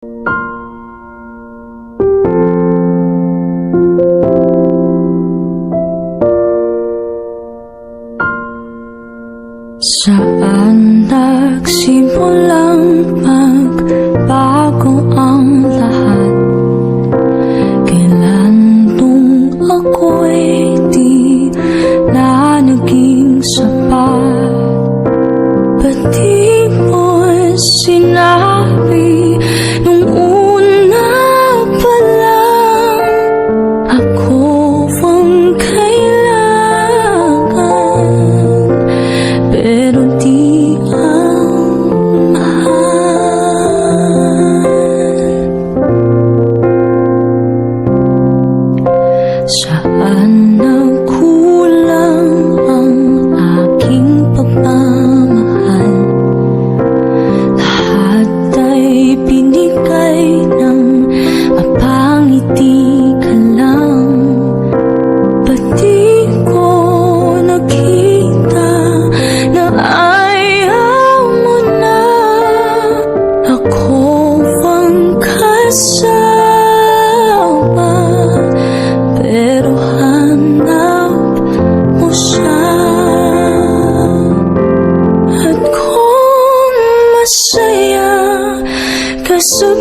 Saan nagsimulang magbago ang lahat? Kailan nung ako'y di na naging sapat? Ba't di mo sinabi nung una pa lang? Ako ang kailangan, pero di ang mahal. Saan nagkulang ang aking pagmamahal? Lahat ay binigay ng mapangiti ka lang. Ba't di ko nakita na ayaw mo na? Ako ang kasama, pero hanap mo siya. At kung masaya ka sa